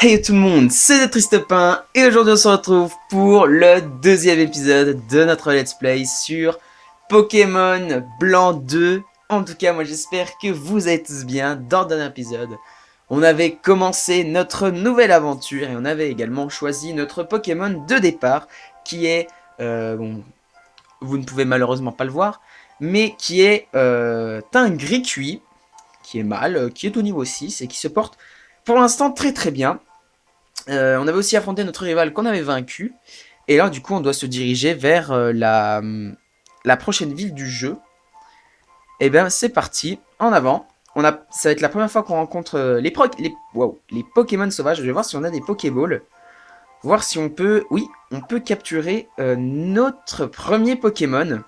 Hey tout le monde, c'est le Tristopin et aujourd'hui on se retrouve pour le deuxième épisode de notre let's play sur Pokémon Blanc 2. En tout cas moi j'espère que vous allez tous bien. Dans le dernier épisode on avait commencé notre nouvelle aventure et on avait également choisi notre Pokémon de départ qui est, bon, vous ne pouvez malheureusement pas le voir, mais qui est un Gricuit, qui est mâle, qui est au niveau 6 et qui se porte pour l'instant très très bien. On avait aussi affronté notre rival qu'on avait vaincu. Et là, du coup, on doit se diriger vers la prochaine ville du jeu. Et bien, c'est parti. En avant. Ça va être la première fois qu'on rencontre les Pokémon sauvages. Je vais voir si on a des Pokéballs. Voir si on peut... Oui, on peut capturer notre premier Pokémon.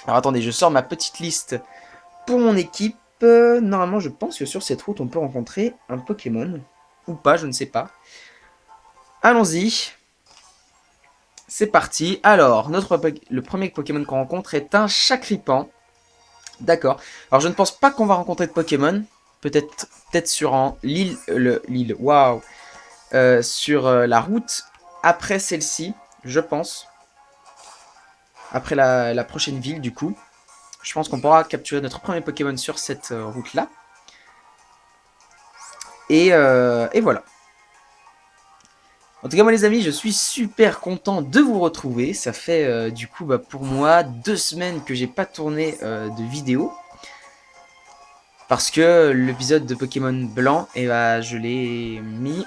Alors attendez, je sors ma petite liste pour mon équipe. Normalement, je pense que sur cette route, on peut rencontrer un Pokémon. Ou pas, je ne sais pas. Allons-y. C'est parti. Alors, le premier Pokémon qu'on rencontre est un Chakripan. D'accord. Alors, je ne pense pas qu'on va rencontrer de Pokémon. Peut-être sur l'île. Waouh. Sur la route après celle-ci, je pense. Après la prochaine ville, du coup. Je pense qu'on pourra capturer notre premier Pokémon sur cette route-là. Et voilà. En tout cas, moi les amis, je suis super content de vous retrouver. Ça fait du coup pour moi 2 semaines que j'ai pas tourné de vidéo. Parce que l'épisode de Pokémon Blanc, je l'ai mis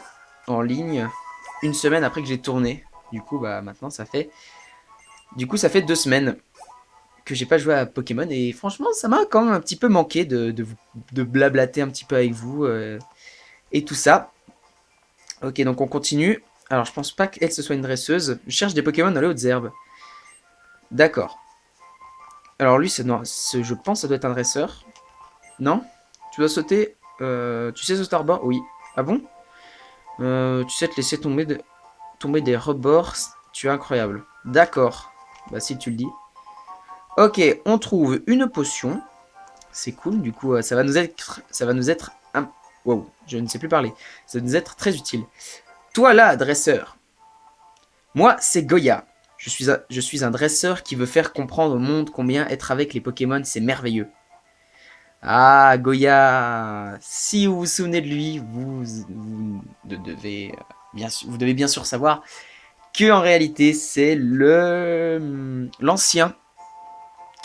en ligne une semaine après que j'ai tourné. Du coup, maintenant ça fait 2 semaines que j'ai pas joué à Pokémon. Et franchement, ça m'a quand même un petit peu manqué de blablater un petit peu avec vous et tout ça. Ok, donc on continue. Alors, je pense pas qu'elle ce soit une dresseuse. Je cherche des Pokémon dans les hautes herbes. D'accord. Alors lui, je pense que ça doit être un dresseur. Non? Tu dois sauter. Tu sais sauter hors bord? Oui. Ah bon? Tu sais te laisser tomber des rebords. Tu es incroyable. D'accord. Bah si tu le dis. Ok, on trouve une potion. C'est cool. Du coup, ça va nous être un... Wow, je ne sais plus parler. Ça va nous être très utile. Toi là, dresseur. Moi, c'est Goya. Je suis un dresseur qui veut faire comprendre au monde combien être avec les Pokémon, c'est merveilleux. Ah, Goya, si vous vous souvenez de lui, vous devez bien sûr savoir que en réalité c'est l'ancien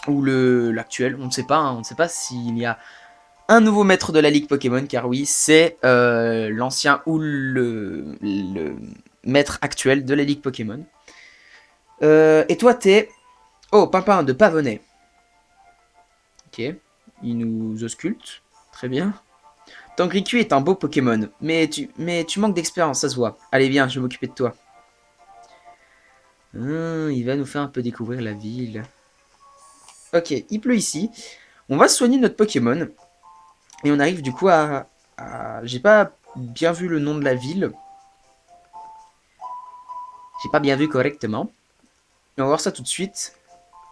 ou l'actuel, on ne sait pas, hein, on ne sait pas s'il y a un nouveau maître de la ligue Pokémon, car oui, c'est l'ancien ou le maître actuel de la ligue Pokémon. Et toi, t'es... Oh, Pimpin de Pavonnet. Ok, il nous ausculte. Très bien. Tangricui est un beau Pokémon, mais tu manques d'expérience, ça se voit. Allez, viens, je vais m'occuper de toi. Il va nous faire un peu découvrir la ville. Ok, il pleut ici. On va soigner notre Pokémon. Et on arrive du coup J'ai pas bien vu le nom de la ville. J'ai pas bien vu correctement. On va voir ça tout de suite.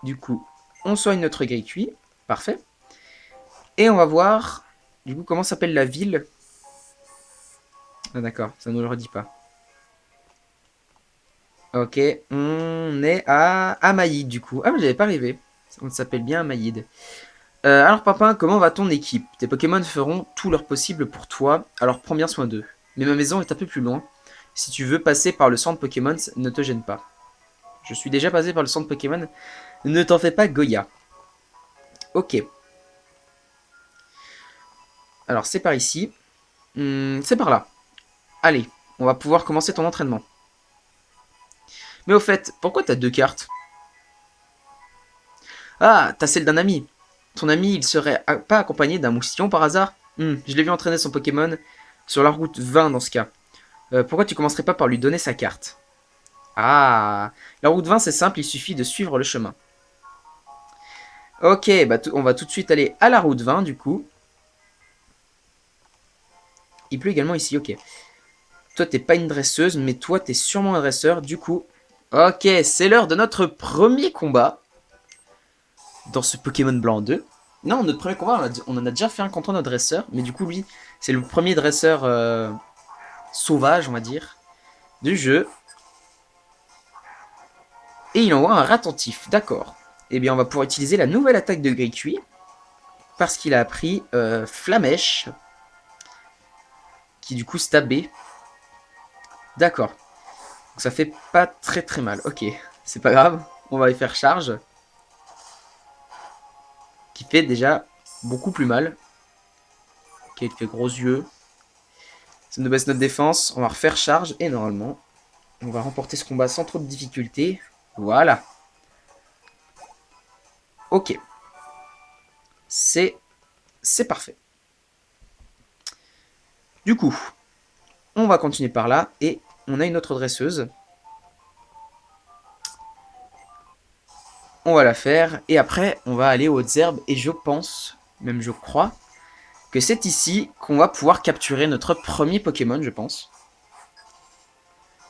Du coup, on soigne notre Gricuit. Parfait. Et on va voir, du coup, comment s'appelle la ville. Ah d'accord, ça ne nous le redit pas. Ok, on est à Amaïd du coup. Ah mais j'avais pas rêvé. On s'appelle bien Amaïd. Alors Papin, comment va ton équipe? Tes Pokémon feront tout leur possible pour toi, alors prends bien soin d'eux. Mais ma maison est un peu plus loin. Si tu veux passer par le centre Pokémon, ne te gêne pas. Je suis déjà passé par le centre Pokémon. Ne t'en fais pas, Goya. Ok. Alors c'est par ici. C'est par là. Allez, on va pouvoir commencer ton entraînement. Mais au fait, pourquoi t'as 2 cartes? Ah, t'as celle d'un ami. Ton ami, il serait pas accompagné d'un moustillon par hasard? Je l'ai vu entraîner son Pokémon sur la route 20 dans ce cas. Pourquoi tu commencerais pas par lui donner sa carte? Ah, la route 20 c'est simple, il suffit de suivre le chemin. Ok, on va tout de suite aller à la route 20 du coup. Il pleut également ici, ok. Toi t'es pas une dresseuse, mais toi t'es sûrement un dresseur, du coup. Ok, c'est l'heure de notre premier combat. Dans ce Pokémon Blanc 2. Non, notre premier combat, on en a déjà fait un contre notre dresseur, mais du coup lui, c'est le premier dresseur sauvage, on va dire, du jeu. Et il envoie un ratentif, d'accord. Eh bien, on va pouvoir utiliser la nouvelle attaque de Gricui, parce qu'il a appris Flamèche, qui du coup stab B. D'accord. Donc ça fait pas très très mal. Ok, c'est pas grave. On va y faire charge. Qui fait déjà beaucoup plus mal. Ok, il fait gros yeux. Ça nous baisse notre défense. On va refaire charge. Et normalement, on va remporter ce combat sans trop de difficultés. Voilà. Ok. C'est parfait. Du coup, on va continuer par là. Et on a une autre dresseuse. On va la faire. Et après, on va aller aux hautes herbes. Et je pense, même je crois, que c'est ici qu'on va pouvoir capturer notre premier Pokémon, je pense.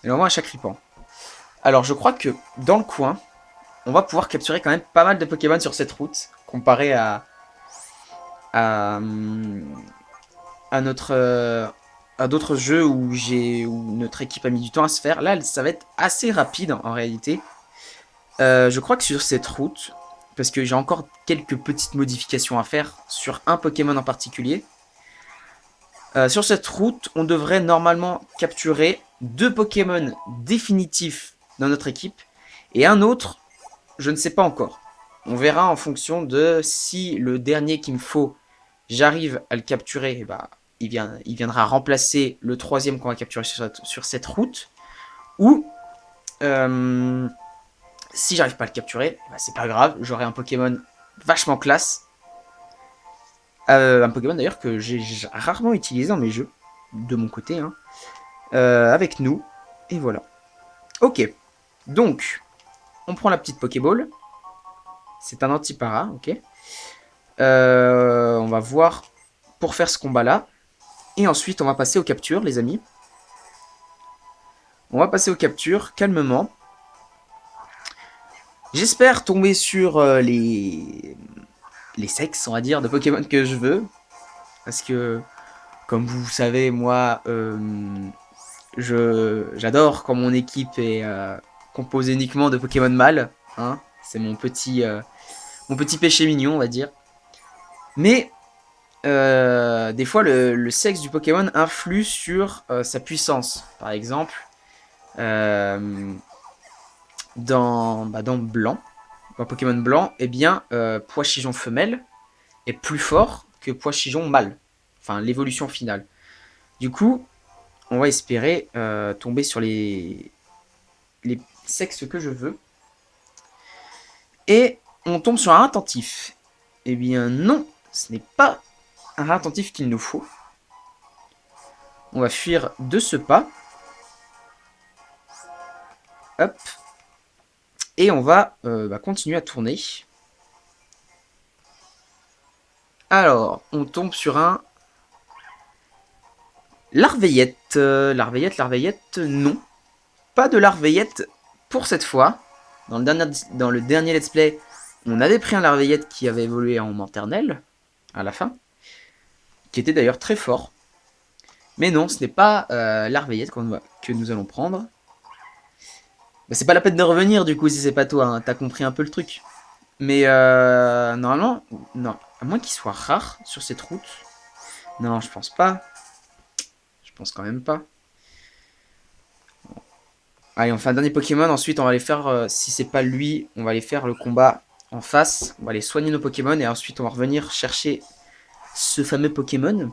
Et on va à chaque ripan. Alors, je crois que dans le coin, on va pouvoir capturer quand même pas mal de Pokémon sur cette route, comparé à, à notre à d'autres jeux où notre équipe a mis du temps à se faire. Là, ça va être assez rapide en réalité. Je crois que sur cette route, parce que j'ai encore quelques petites modifications à faire sur un Pokémon en particulier. Sur cette route, on devrait normalement capturer 2 Pokémon définitifs dans notre équipe et un autre, je ne sais pas encore. On verra en fonction de si le dernier qu'il me faut, j'arrive à le capturer, bah, il viendra remplacer le troisième qu'on va capturer sur cette route. Ou si j'arrive pas à le capturer, bah, c'est pas grave, j'aurai un Pokémon vachement classe. Un Pokémon d'ailleurs que j'ai rarement utilisé dans mes jeux, de mon côté, hein, avec nous. Et voilà. Ok, donc, on prend la petite Pokéball. C'est un anti-para, ok. On va voir pour faire ce combat-là. Et ensuite, on va passer aux captures, les amis. On va passer aux captures, calmement. J'espère tomber sur les sexes, on va dire, de Pokémon que je veux. Parce que, comme vous savez, moi, j'adore quand mon équipe est composée uniquement de Pokémon mâles. Hein. C'est mon petit péché mignon, on va dire. Mais des fois, le sexe du Pokémon influe sur sa puissance. Par exemple, dans Blanc, dans Pokémon Blanc, eh bien, Poichigeon femelle est plus fort que Poichigeon mâle. Enfin, l'évolution finale. Du coup, on va espérer tomber sur les sexes que je veux. Et on tombe sur un attentif. Eh bien non, ce n'est pas un attentif qu'il nous faut. On va fuir de ce pas. Hop. Et on va continuer à tourner. Alors, on tombe sur un Larveillette. Larveillette, non. Pas de Larveillette pour cette fois. Dans le dernier let's play, on avait pris un Larveillette qui avait évolué en maternelle, à la fin. Qui était d'ailleurs très fort. Mais non, ce n'est pas Larveillette que nous allons prendre. Bah, c'est pas la peine de revenir du coup si c'est pas toi, hein. T'as compris un peu le truc. Mais normalement, non. À moins qu'il soit rare sur cette route. Non, je pense pas. Je pense quand même pas. Allez, on fait un dernier Pokémon. Ensuite, on va aller faire, si c'est pas lui, on va aller faire le combat en face. On va aller soigner nos Pokémon. Et ensuite, on va revenir chercher ce fameux Pokémon.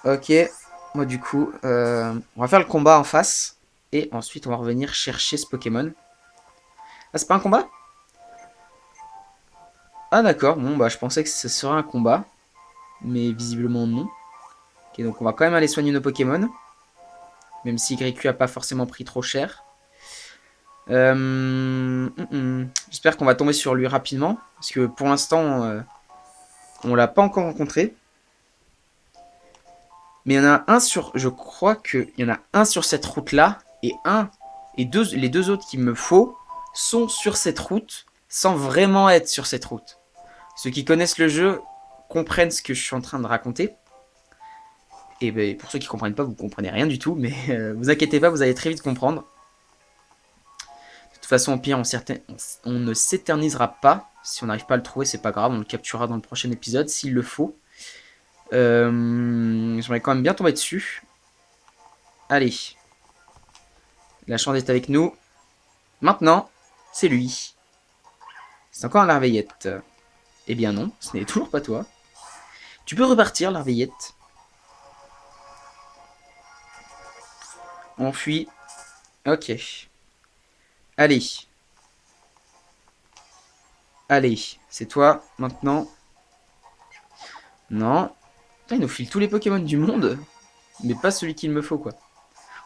Ok. Moi, du coup, on va faire le combat en face. Et ensuite, on va revenir chercher ce Pokémon. Ah, c'est pas un combat? Ah, d'accord. Bon, bah, je pensais que ce serait un combat. Mais visiblement, non. Ok, donc on va quand même aller soigner nos Pokémon. Même si YQ a pas forcément pris trop cher. J'espère qu'on va tomber sur lui rapidement. Parce que pour l'instant, on l'a pas encore rencontré. Mais il y en a un sur... Je crois qu'il y en a un sur cette route-là. Et les deux autres qu'il me faut sont sur cette route. Sans vraiment être sur cette route. Ceux qui connaissent le jeu comprennent ce que je suis en train de raconter. Et ben, pour ceux qui comprennent pas, vous comprenez rien du tout, mais vous inquiétez pas, vous allez très vite comprendre. De toute façon, au pire, on ne s'éternisera pas. Si on n'arrive pas à le trouver, c'est pas grave, on le capturera dans le prochain épisode s'il le faut. J'aimerais quand même bien tomber dessus. Allez. La chance est avec nous. Maintenant, c'est lui. C'est encore un larveillette. Eh bien non, ce n'est toujours pas toi. Tu peux repartir, larveillette. On fuit. Ok. Allez. Allez, c'est toi, maintenant. Non. Putain, il nous file tous les Pokémon du monde. Mais pas celui qu'il me faut, quoi.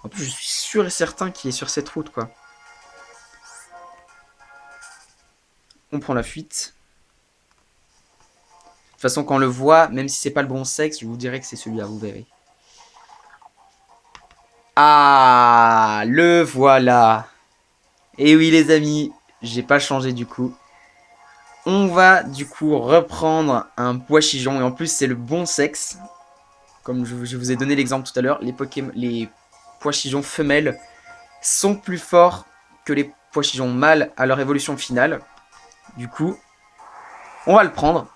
En plus, je suis sûr et certain qu'il est sur cette route, quoi. On prend la fuite. De toute façon, quand on le voit, même si c'est pas le bon sexe, je vous dirai que c'est celui-là, vous verrez. Ah, le voilà. Et oui, les amis, j'ai pas changé du coup. On va du coup reprendre un Poichigeon, et en plus c'est le bon sexe. Comme je vous ai donné l'exemple tout à l'heure, les Poichigeons femelles sont plus forts que les Poichigeons mâles à leur évolution finale. Du coup, on va le prendre.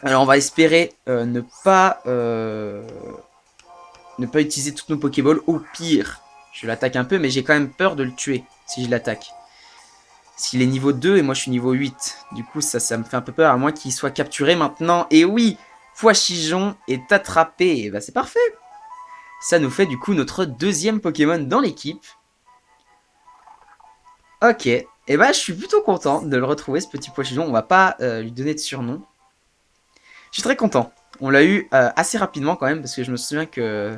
Alors on va espérer ne pas utiliser toutes nos Pokéballs. Au pire, je l'attaque un peu, mais j'ai quand même peur de le tuer si je l'attaque. S'il est niveau 2 et moi je suis niveau 8. Du coup, ça me fait un peu peur, à moins qu'il soit capturé maintenant. Et oui, Poichigeon est attrapé. Et bah c'est parfait. Ça nous fait du coup notre deuxième Pokémon dans l'équipe. Ok. Et bah je suis plutôt content de le retrouver, ce petit Poichigeon. On va pas lui donner de surnom. Je suis très content. On l'a eu assez rapidement quand même, parce que je me souviens que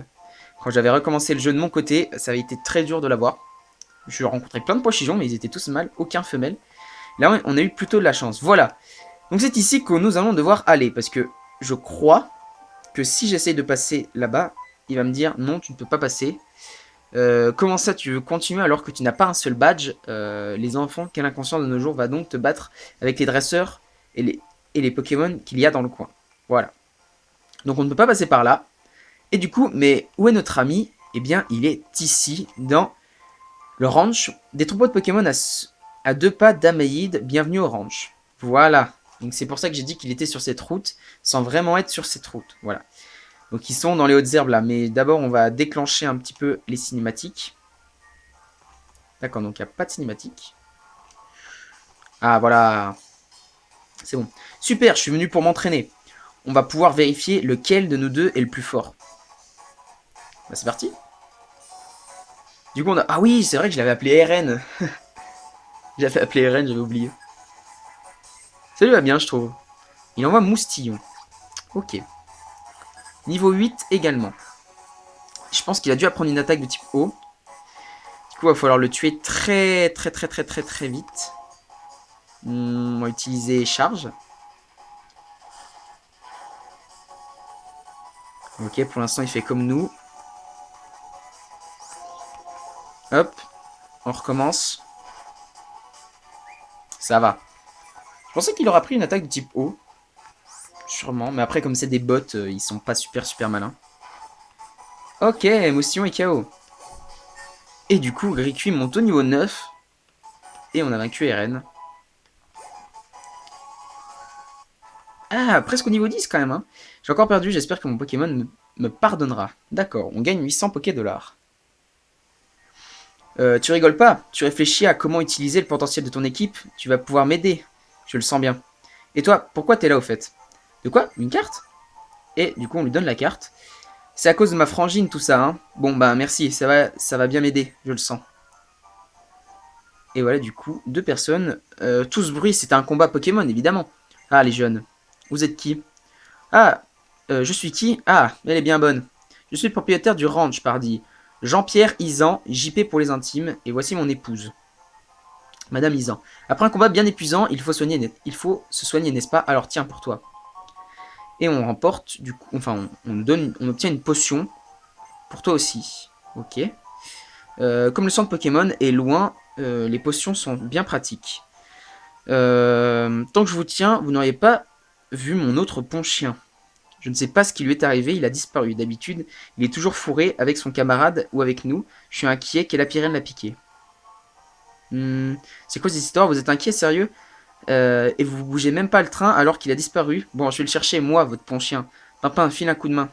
quand j'avais recommencé le jeu de mon côté, ça avait été très dur de l'avoir. Je rencontrais plein de Poichigeons, mais ils étaient tous mâles, aucun femelle. Là, on a eu plutôt de la chance. Voilà. Donc c'est ici que nous allons devoir aller, parce que je crois que si j'essaye de passer là-bas, il va me dire non, tu ne peux pas passer. Comment ça, tu veux continuer alors que tu n'as pas un seul badge? Les enfants, quel inconscient de nos jours va donc te battre avec les dresseurs et les Pokémon qu'il y a dans le coin. Voilà. Donc on ne peut pas passer par là. Et du coup, mais où est notre ami? Eh bien, il est ici, dans le ranch des troupeaux de Pokémon à 2 pas d'Améide. Bienvenue au ranch. Voilà. Donc c'est pour ça que j'ai dit qu'il était sur cette route, sans vraiment être sur cette route. Voilà. Donc ils sont dans les hautes herbes là. Mais d'abord, on va déclencher un petit peu les cinématiques. D'accord, donc il n'y a pas de cinématique. Ah, voilà. C'est bon. Super, je suis venu pour m'entraîner. On va pouvoir vérifier lequel de nous deux est le plus fort. Bah, c'est parti. Du coup, on a... Ah oui, c'est vrai que je l'avais appelé RN. J'avais appelé RN, j'avais oublié. Ça lui va bien, je trouve. Il envoie Moustillon. Ok. Niveau 8 également. Je pense qu'il a dû apprendre une attaque de type O. Du coup, il va falloir le tuer très vite. On va utiliser charge. Ok, pour l'instant, il fait comme nous. Hop. On recommence. Ça va. Je pensais qu'il aurait pris une attaque de type O. Sûrement. Mais après, comme c'est des bots, ils sont pas super malins. Ok, Moustillon est KO. Et du coup, Gricui monte au niveau 9. Et on a vaincu RN. Ah, presque au niveau 10 quand même. Hein. J'ai encore perdu, j'espère que mon Pokémon me pardonnera. D'accord, on gagne 800 Poké-dollars. Tu rigoles pas, tu réfléchis à comment utiliser le potentiel de ton équipe, tu vas pouvoir m'aider. Je le sens bien. Et toi, pourquoi t'es là au fait? De quoi? Une carte? Et du coup, on lui donne la carte. C'est à cause de ma frangine tout ça, hein. Bon, bah merci, ça va bien m'aider, je le sens. Et voilà, du coup, 2 personnes. Tout ce bruit, c'était un combat Pokémon, évidemment. Ah, les jeunes. Vous êtes qui? Ah, je suis qui? Ah, elle est bien bonne. Je suis le propriétaire du ranch, pardi. Jean-Pierre Isan, JP pour les intimes, et voici mon épouse. Madame Isan. Après un combat bien épuisant, il faut se soigner, n'est-ce pas? Alors tiens pour toi. Et on remporte, du coup, enfin, on obtient une potion pour toi aussi. Ok. Comme le centre Pokémon est loin, les potions sont bien pratiques. Tant que je vous tiens, vous n'auriez pas vu mon autre pont chien. Je ne sais pas ce qui lui est arrivé, il a disparu. D'habitude, il est toujours fourré avec son camarade ou avec nous. Je suis inquiet que la pyrène l'a piqué. C'est quoi cette histoire? Vous êtes inquiet, sérieux? Et vous bougez même pas le train alors qu'il a disparu. Bon, je vais le chercher, moi, votre bon chien. Pimpin, file un coup de main.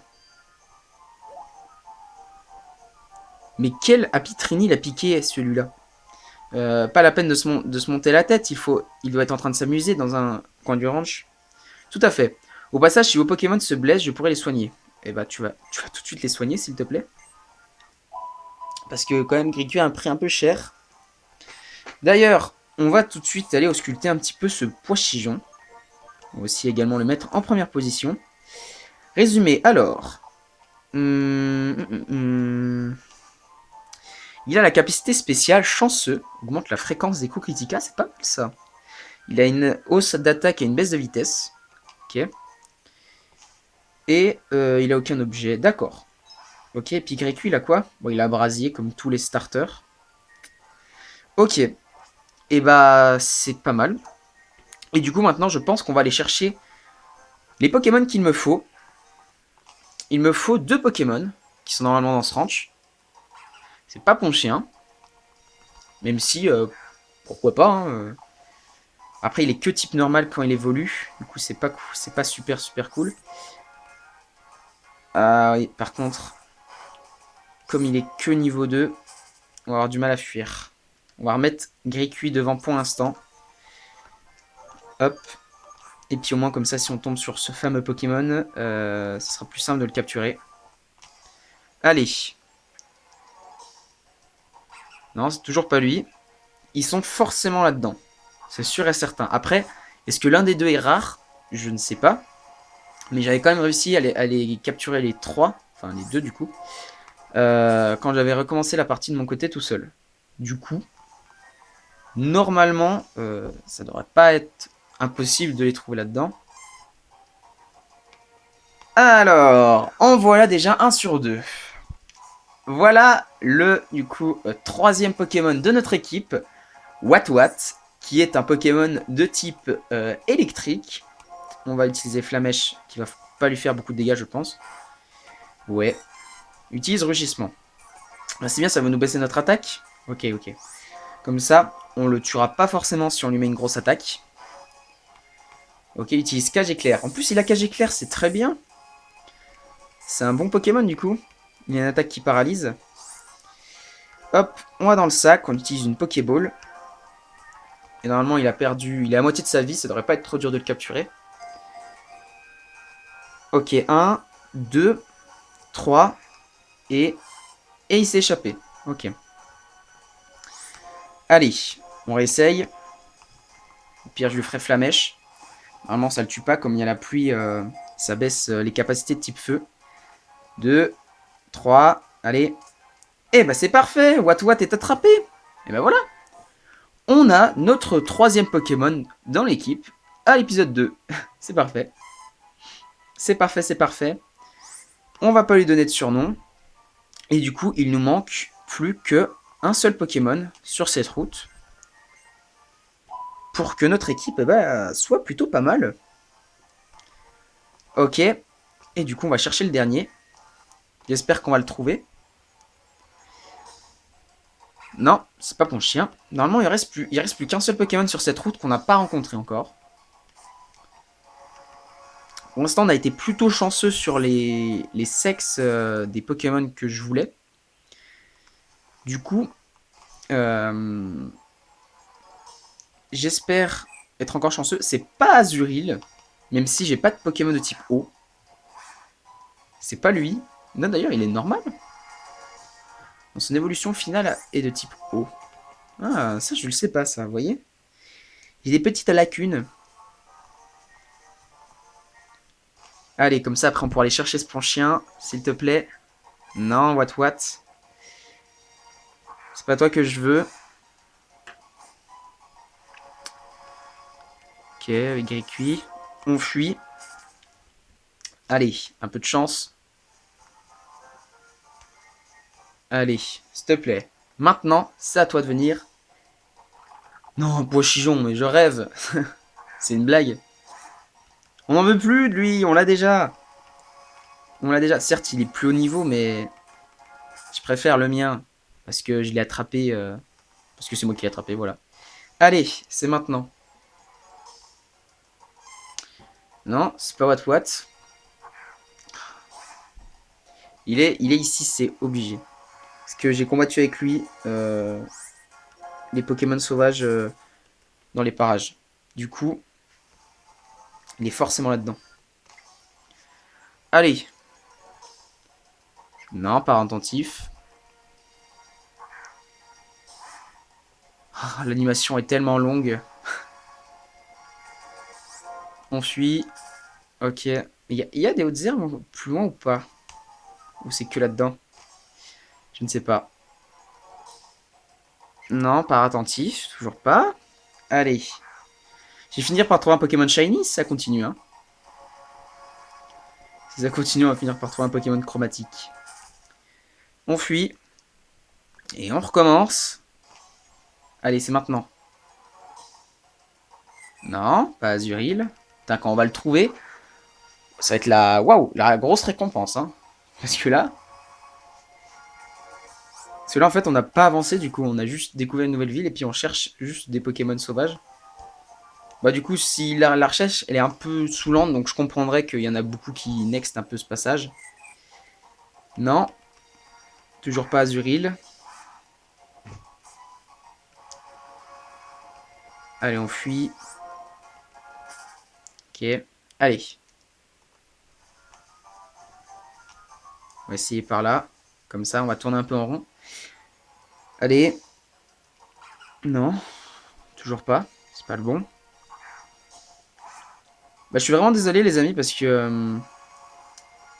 Mais quel Apitrini l'a piqué, celui-là? Pas la peine de se monter la tête, il doit être en train de s'amuser dans un coin du ranch. Tout à fait. Au passage, si vos Pokémon se blessent, je pourrais les soigner. Et bah, tu vas tout de suite les soigner, s'il te plaît. Parce que, quand même, Gricu a un prix un peu cher. D'ailleurs, on va tout de suite aller ausculter un petit peu ce Poichigeon. On va aussi également le mettre en première position. Résumé, alors. Il a la capacité spéciale chanceux, augmente la fréquence des coups critiques, c'est pas mal ça. Il a une hausse d'attaque et une baisse de vitesse. Ok. Et il a aucun objet, d'accord. Ok, puis Grecu il a quoi? Bon, il a brasier comme tous les starters. Ok. Et bah, c'est pas mal. Et du coup, maintenant, je pense qu'on va aller chercher les Pokémon qu'il me faut. Il me faut 2 Pokémon qui sont normalement dans ce ranch. C'est pas mon chien. Même si, pourquoi pas. Hein. Après, il est que type normal quand il évolue. Du coup, c'est pas super cool. Ah oui, par contre, comme il est que niveau 2, on va avoir du mal à fuir. On va remettre Gricuit devant pour l'instant. Hop. Et puis au moins comme ça, si on tombe sur ce fameux Pokémon, ça sera plus simple de le capturer. Allez. Non, c'est toujours pas lui. Ils sont forcément là-dedans. C'est sûr et certain. Après, est-ce que l'un des deux est rare? Je ne sais pas. Mais j'avais quand même réussi à les capturer les 3. Enfin, les 2 du coup. Quand j'avais recommencé la partie de mon côté tout seul. Du coup, normalement, ça devrait pas être impossible de les trouver là-dedans. Alors, en voilà déjà 1 sur 2. Voilà le, du coup, 3e Pokémon de notre équipe, Watwat, qui est un Pokémon de type électrique. On va utiliser Flamèche, qui va pas lui faire beaucoup de dégâts, je pense. Ouais. Utilise Rugissement. C'est bien, ça va nous baisser notre attaque. Ok. Comme ça, on le tuera pas forcément si on lui met une grosse attaque. Ok, il utilise Cage Éclair. En plus, il a Cage Éclair, c'est très bien. C'est un bon Pokémon, du coup. Il a une attaque qui paralyse. Hop, on va dans le sac, on utilise une Pokéball. Et normalement, il a à moitié de sa vie, ça devrait pas être trop dur de le capturer. Ok, 1, 2, 3, et il s'est échappé. Ok. Allez, on réessaye. Au pire, je lui ferai Flamèche. Normalement, ça le tue pas, comme il y a la pluie, ça baisse les capacités de type feu. 2, 3, allez. Eh bah c'est parfait, Watwat est attrapé. Et bah voilà. On a notre 3e Pokémon dans l'équipe à l'épisode 2. C'est parfait. C'est parfait. On va pas lui donner de surnom. Et du coup, il nous manque plus que un seul Pokémon sur cette route. Pour que notre équipe soit plutôt pas mal. Ok. Et du coup, on va chercher le dernier. J'espère qu'on va le trouver. Non, c'est pas mon chien. Normalement, il reste plus qu'un seul Pokémon sur cette route qu'on n'a pas rencontré encore. Pour l'instant, on a été plutôt chanceux sur les sexes des Pokémon que je voulais. Du coup, j'espère être encore chanceux. C'est pas Azuril, même si j'ai pas de Pokémon de type eau. C'est pas lui. Non, d'ailleurs, il est normal. Dans son évolution finale est de type eau. Ah, ça, je le sais pas, ça, vous voyez? Il y a des petites lacunes. Allez, comme ça, après, on pourra aller chercher ce chien, s'il te plaît. Non, what? C'est pas toi que je veux. Ok, avec Gricuit. On fuit. Allez, un peu de chance. Allez, s'il te plaît. Maintenant, c'est à toi de venir. Non, Poichigeon, mais je rêve. C'est une blague. On n'en veut plus de lui, on l'a déjà. On l'a déjà. Certes, il est plus haut niveau, mais je préfère le mien. Parce que je l'ai attrapé. Parce que c'est moi qui l'ai attrapé, voilà. Allez, c'est maintenant. Non, c'est pas what. Il est ici, c'est obligé. Parce que j'ai combattu avec lui les Pokémon sauvages dans les parages. Du coup, il est forcément là-dedans. Allez. Non, pas attentif. Ah, l'animation est tellement longue. On fuit. Ok. Il y a des hautes herbes plus loin ou pas? Ou c'est que là-dedans? Je ne sais pas. Non, pas attentif. Toujours pas. Allez. Je vais finir par trouver un Pokémon Shiny si ça continue. Hein. Si ça continue, on va finir par trouver un Pokémon chromatique. On fuit. Et on recommence. Allez, c'est maintenant. Non, pas Azuril. Putain, quand on va le trouver, ça va être la... Waouh, la grosse récompense. Hein. Parce que là... Parce que là, en fait, on n'a pas avancé, du coup, on a juste découvert une nouvelle ville et puis on cherche juste des Pokémon sauvages. Bah, du coup, si la recherche, elle est un peu saoulante, donc je comprendrais qu'il y en a beaucoup qui next un peu ce passage. Non. Toujours pas Azuril. Allez, on fuit. Ok. Allez. On va essayer par là. Comme ça, on va tourner un peu en rond. Allez. Non. Toujours pas. C'est pas le bon. Bah, je suis vraiment désolé, les amis, parce que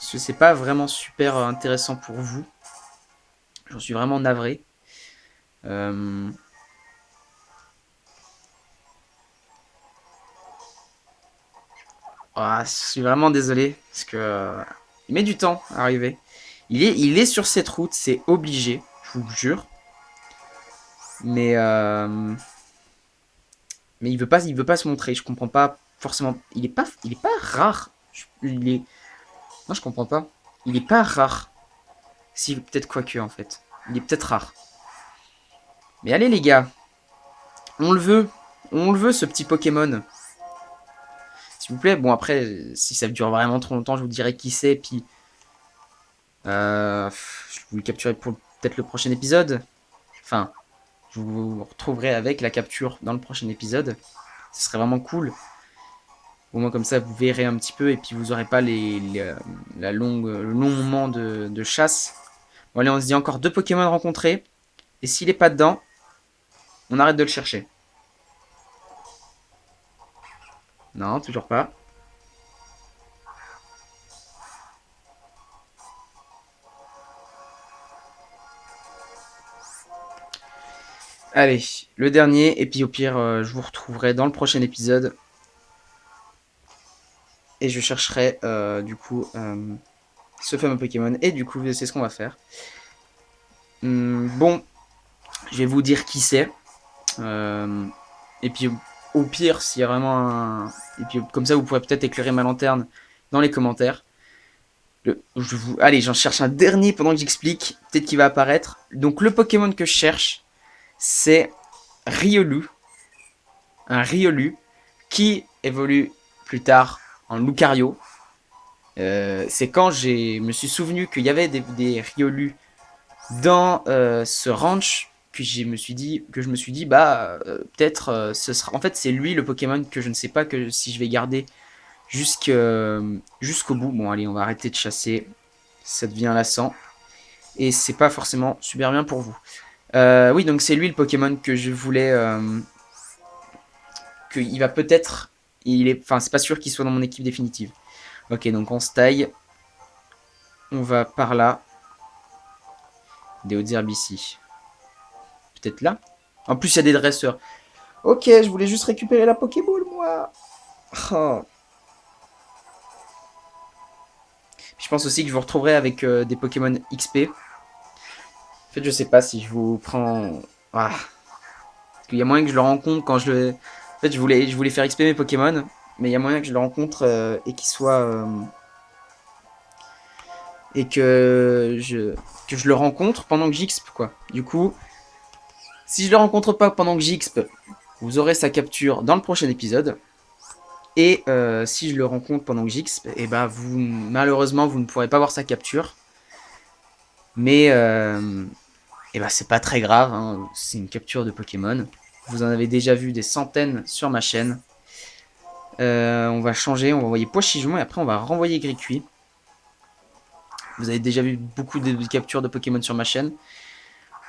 c'est pas vraiment super intéressant pour vous. J'en suis vraiment navré. Ah, je suis vraiment désolé, parce que il met du temps à arriver. Il est sur cette route, c'est obligé, je vous jure. Mais il veut pas se montrer. Je comprends pas forcément. Il est pas rare. Non, je comprends pas. Il est pas rare. Si peut-être quoique en fait. Il est peut-être rare. Mais allez les gars, on le veut. On le veut ce petit Pokémon. S'il vous plaît. Bon après, si ça dure vraiment trop longtemps, je vous dirai qui c'est. Puis je vous le capturerai pour peut-être le prochain épisode. Enfin, je vous retrouverai avec la capture dans le prochain épisode. Ce serait vraiment cool. Au moins comme ça, vous verrez un petit peu et puis vous n'aurez pas le long moment de chasse. Bon allez, on se dit encore 2 Pokémon rencontrés. Et s'il n'est pas dedans, on arrête de le chercher. Non, toujours pas. Allez, le dernier. Et puis au pire, je vous retrouverai dans le prochain épisode. Et je chercherai du coup ce fameux Pokémon. Et du coup, c'est ce qu'on va faire. Bon, je vais vous dire qui c'est. Et puis au pire, s'il y a vraiment un... Et puis comme ça, vous pourrez peut-être éclairer ma lanterne dans les commentaires. Allez, j'en cherche un dernier pendant que j'explique. Peut-être qu'il va apparaître. Donc le Pokémon que je cherche, c'est Riolu. Un Riolu qui évolue plus tard en Lucario. C'est quand me suis souvenu qu'il y avait des Riolu dans ce ranch que je me suis dit bah peut-être ce sera en fait c'est lui le Pokémon que je ne sais pas que si je vais garder jusqu'au bout. Bon allez, on va arrêter de chasser, ça devient lassant et c'est pas forcément super bien pour vous. Oui, donc c'est lui le Pokémon que je voulais que il va peut-être enfin c'est pas sûr qu'il soit dans mon équipe définitive. OK, donc on se taille. On va par là. Des hautes herbes ici. Peut-être là. En plus, il y a des dresseurs. Ok, je voulais juste récupérer la Pokéball, moi. Oh. Je pense aussi que je vous retrouverai avec des Pokémon XP. En fait, je sais pas si je vous prends... Ah. Parce qu'il y a moyen que je le rencontre quand je le... En fait, je voulais faire XP mes Pokémon. Mais il y a moyen que je le rencontre et qu'il soit... et que je le rencontre pendant que j'XP, quoi. Du coup, si je le rencontre pas pendant que j'XP, vous aurez sa capture dans le prochain épisode. Et si je le rencontre pendant que j'XP, et bah malheureusement vous ne pourrez pas voir sa capture. Mais et bah c'est pas très grave, hein. C'est une capture de Pokémon. Vous en avez déjà vu des centaines sur ma chaîne. On va changer, on va envoyer Pochijon et après on va renvoyer Gricui. Vous avez déjà vu beaucoup de captures de Pokémon sur ma chaîne.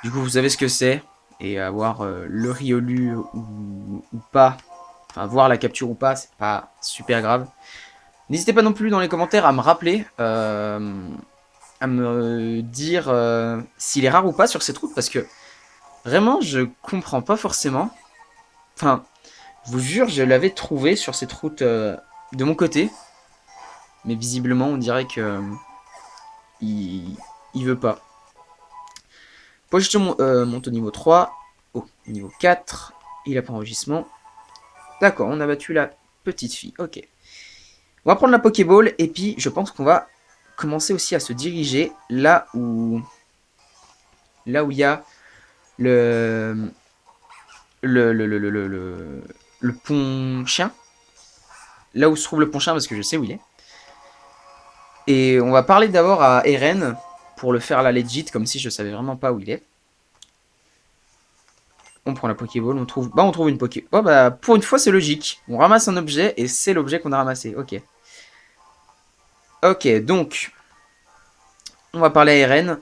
Du coup vous savez ce que c'est. Et avoir le Riolu ou pas, enfin voir la capture ou pas, c'est pas super grave. N'hésitez pas non plus dans les commentaires à me rappeler, à me dire s'il est rare ou pas sur cette route, parce que vraiment je comprends pas forcément. Enfin, je vous jure, je l'avais trouvé sur cette route de mon côté, mais visiblement on dirait que il veut pas. Pocheton monte au niveau 3, au niveau 4, il a pas enregistrement. D'accord, on a battu la petite fille, ok. On va prendre la Pokéball et puis je pense qu'on va commencer aussi à se diriger là où il y a le pont chien. Là où se trouve le pont chien parce que je sais où il est. Et on va parler d'abord à Eren pour le faire la legit comme si je savais vraiment pas où il est. On prend la Pokéball, on trouve une Poké. Oh bah pour une fois c'est logique. On ramasse un objet et c'est l'objet qu'on a ramassé. Ok. Ok, donc on va parler à Eren.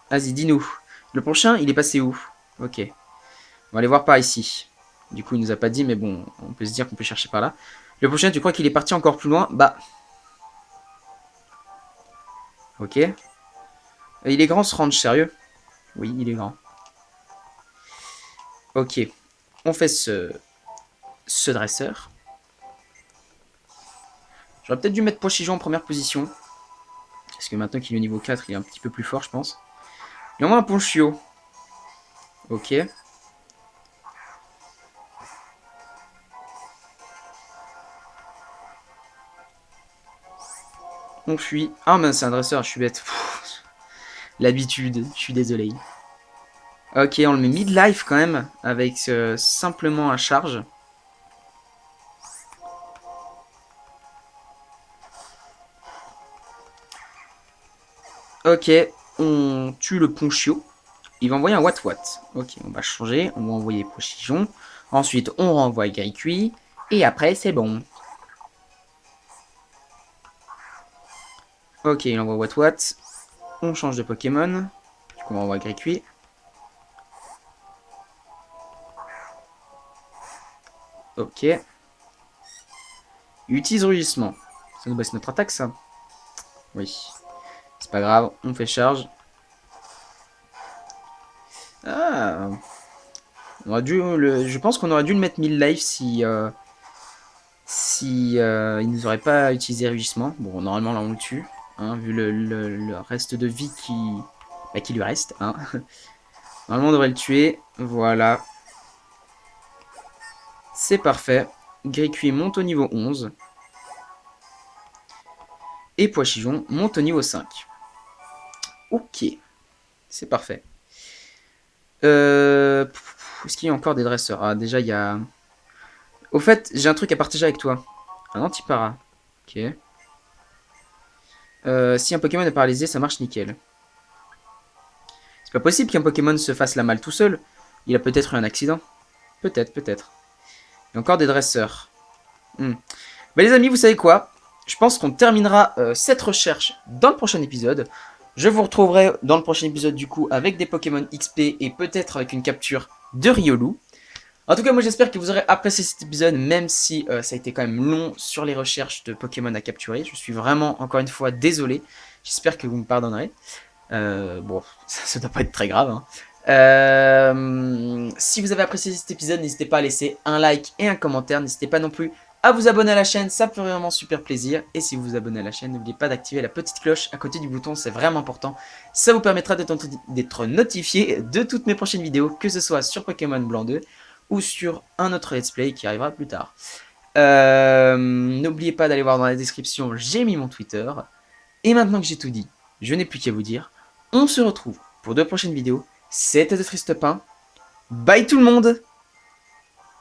Vas-y, dis-nous. Le prochain, il est passé où? Ok. On va aller voir par ici. Du coup, il nous a pas dit, mais bon, on peut se dire qu'on peut chercher par là. Le prochain, tu crois qu'il est parti encore plus loin? Bah. Ok. Il est grand ce range, sérieux? Oui, il est grand. Ok. On fait ce dresseur. J'aurais peut-être dû mettre Pochijon en première position. Parce que maintenant qu'il est au niveau 4, il est un petit peu plus fort, je pense. Il envoie un Ponchio. Ok. On fuit. Ah, mais c'est un dresseur, je suis bête. L'habitude, je suis désolé. Ok, on le met mid-life quand même, avec simplement un charge. Ok, on tue le Ponchio. Il va envoyer un Wat-Wat. Ok, on va changer, on va envoyer Pochijon. Ensuite, on renvoie Gricui. Et après, c'est bon. Ok, il envoie Wat-Wat. On change de Pokémon. Du coup, on envoie Gricui. Ok. Il utilise Rugissement. Ça nous baisse notre attaque, ça? Oui. C'est pas grave, on fait charge. Ah. Je pense qu'on aurait dû le mettre 1000 life si il nous aurait pas utilisé Rugissement. Bon, normalement, là, on le tue. Hein, vu le reste de vie qui lui reste. Hein. Normalement, on devrait le tuer. Voilà. C'est parfait. Gricui monte au niveau 11. Et Pochijon monte au niveau 5. Ok. C'est parfait. Est-ce qu'il y a encore des dresseurs? Ah, déjà, il y a... Au fait, j'ai un truc à partager avec toi. Un antipara. Ok. Si un Pokémon est paralysé, ça marche nickel. C'est pas possible qu'un Pokémon se fasse la malle tout seul. Il a peut-être eu un accident. Peut-être, peut-être. Il y a encore des dresseurs. Bah les amis, vous savez quoi? Je pense qu'on terminera cette recherche dans le prochain épisode. Je vous retrouverai dans le prochain épisode du coup avec des Pokémon XP et peut-être avec une capture de Riolu. En tout cas, moi j'espère que vous aurez apprécié cet épisode, même si ça a été quand même long sur les recherches de Pokémon à capturer. Je suis vraiment, encore une fois, désolé. J'espère que vous me pardonnerez. Bon, ça doit pas être très grave. Hein. Si vous avez apprécié cet épisode, n'hésitez pas à laisser un like et un commentaire. N'hésitez pas non plus à vous abonner à la chaîne, ça me fait vraiment super plaisir. Et si vous vous abonnez à la chaîne, n'oubliez pas d'activer la petite cloche à côté du bouton, c'est vraiment important. Ça vous permettra d'être notifié de toutes mes prochaines vidéos, que ce soit sur Pokémon Blanc 2 ou sur un autre let's play qui arrivera plus tard. N'oubliez pas d'aller voir dans la description, j'ai mis mon Twitter. Et maintenant que j'ai tout dit, je n'ai plus qu'à vous dire, on se retrouve pour 2 prochaines vidéos. C'était The Triste Pain. Bye tout le monde!